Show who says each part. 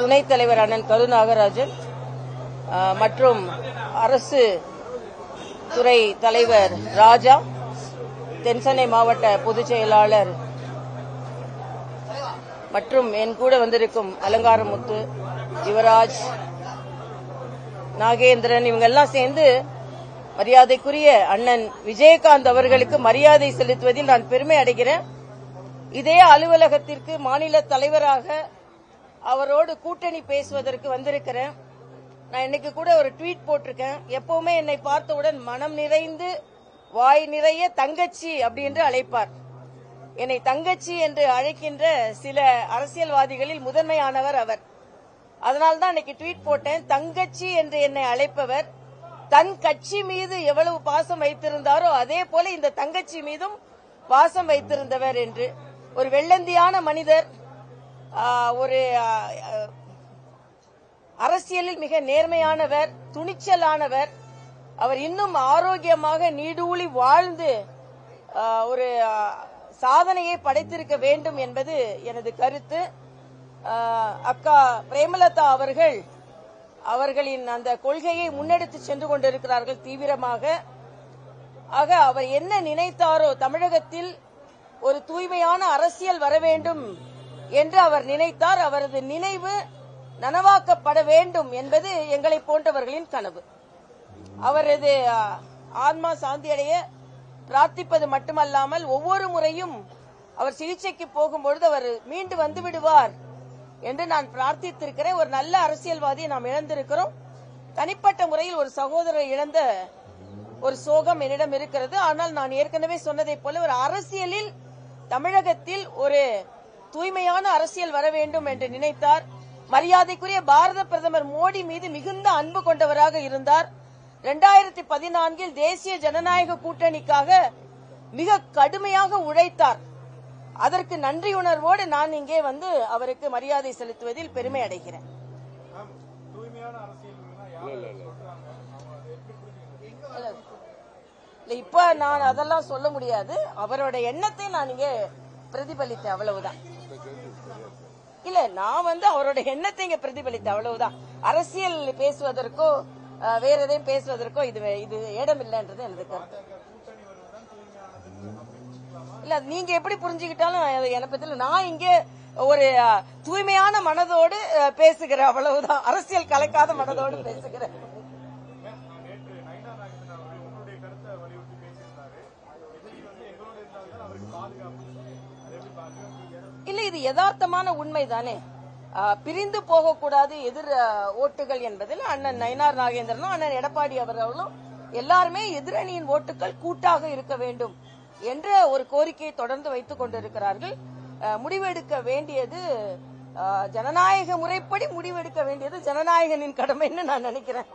Speaker 1: துணைத் தலைவர் அண்ணன் கரு நாகராஜன் மற்றும் அரசு துறை தலைவர் ராஜா, தென்சென்னை மாவட்ட பொதுச் செயலாளர் மற்றும் என் கூட வந்திருக்கும் அலங்காரமுத்து, யுவராஜ், நாகேந்திரன், இவங்க எல்லாம் சேர்ந்து மரியாதைக்குரிய அண்ணன் விஜயகாந்த் அவர்களுக்கு மரியாதை செலுத்துவதில் நான் பெருமை அடைகிறேன். இதே அலுவலகத்திற்கு மாநில தலைவராக அவரோடு கூட்டணி பேசுவதற்கு வந்திருக்கிறேன். நான் இன்னைக்கு கூட ஒரு ட்வீட் போட்டிருக்கேன். எப்பவுமே என்னை பார்த்தவுடன் மனம் நிறைந்து வாய் நிறைய தங்கச்சி அப்படி என்று அழைப்பார். என்னை தங்கச்சி என்று அழைக்கின்ற சில அரசியல்வாதிகளில் முதன்மையானவர் அவர். அதனால்தான் இன்னைக்கு ட்வீட் போட்டேன். தங்கச்சி என்று என்னை அழைப்பவர் தன் கட்சி மீது எவ்வளவு பாசம் வைத்திருந்தாரோ அதே போல இந்த தங்கச்சி மீதும் பாசம் வைத்திருந்தவர் என்று. ஒரு வெள்ளந்தியான மனிதர், ஒரு அரசியலில் மிக நேர்மையானவர், துணிச்சலானவர். அவர் இன்னும் ஆரோக்கியமாக நீடூழி வாழ்ந்து ஒரு சாதனையை படைத்திருக்க வேண்டும் என்பது எனது கருத்து. அக்கா பிரேமலதா அவர்களின் அந்த கொள்கையை முன்னெடுத்து சென்று கொண்டிருக்கிறார்கள் தீவிரமாக. ஆக அவர் என்ன நினைத்தாரோ, தமிழகத்தில் ஒரு தூய்மையான அரசியல் வர வேண்டும் என்று அவர் நினைத்தார். அவரது நினைவு நனவாக்கப்பட வேண்டும் என்பது எங்களை போன்றவர்களின் கனவு. அவரது ஆன்மா சாந்தியடைய பிரார்த்திப்பது மட்டுமல்லாமல் ஒவ்வொரு முறையும் அவர் சிகிச்சைக்கு போகும்பொழுது அவர் மீண்டு வந்து விடுவார் என்று நான் பிரார்த்தித்திருக்கிறேன். ஒரு நல்ல அரசியல்வாதியை நாம் இழந்திருக்கிறோம். தனிப்பட்ட முறையில் ஒரு சகோதரர் இழந்த ஒரு சோகம் என்னிடம் இருக்கிறது. ஆனால் நான் ஏற்கனவே சொன்னதை போல ஒரு அரசியலில் தமிழகத்தில் ஒரு தூய்மையான அரசியல் வர வேண்டும் என்று நினைத்தார். மரியாதைக்குரிய பாரத பிரதமர் மோடி மீது மிகுந்த அன்பு கொண்டவராக இருந்தார். 2014 தேசிய ஜனநாயக கூட்டணிக்காக மிக கடுமையாக உழைத்தார். அதற்கு நன்றியுணர்வோடு நான் இங்கே வந்து அவருக்கு மரியாதை செலுத்துவதில் பெருமை அடைகிறேன். இப்ப நான் அதெல்லாம் சொல்ல முடியாது. அவரோட எண்ணத்தை நான் இங்கே பிரதிபலித்தேன், அவ்வளவுதான். இல்ல, நான் வந்து அவரோட எண்ணத்தை இங்க பிரதிபலித்தேன், அவ்வளவுதான். அரசியல் பேசுவதற்கோ வேற எதையும் பேசுவதற்கோ இது இடமில்லைன்றது எனது கருத்து. இல்ல, நீங்க எப்படி புரிஞ்சுக்கிட்டாலும் என்னை பத்தி நான் இங்கே ஒரு தூய்மையான மனதோடு பேசுகிறேன், அவ்வளவுதான். அரசியல் கலக்காத மனதோடு பேசுகிறேன். இல்ல, இது யதார்த்தமான உண்மைதானே. பிரிந்து போகக்கூடாது எதிர் ஓட்டுகள் என்பதில் அண்ணன் நயினார் நாகேந்திரனும் அண்ணன் எடப்பாடி அவர்களும் எல்லாருமே எதிரணியின் ஓட்டுகள் கூட்டாக இருக்க வேண்டும் என்ற ஒரு கோரிக்கையை தொடர்ந்து வைத்துக் கொண்டிருக்கிறார்கள். முடிவெடுக்க வேண்டியது ஜனநாயக முறைப்படி முடிவெடுக்க வேண்டியது ஜனநாயகனின் கடமைன்னு நான் நினைக்கிறேன்.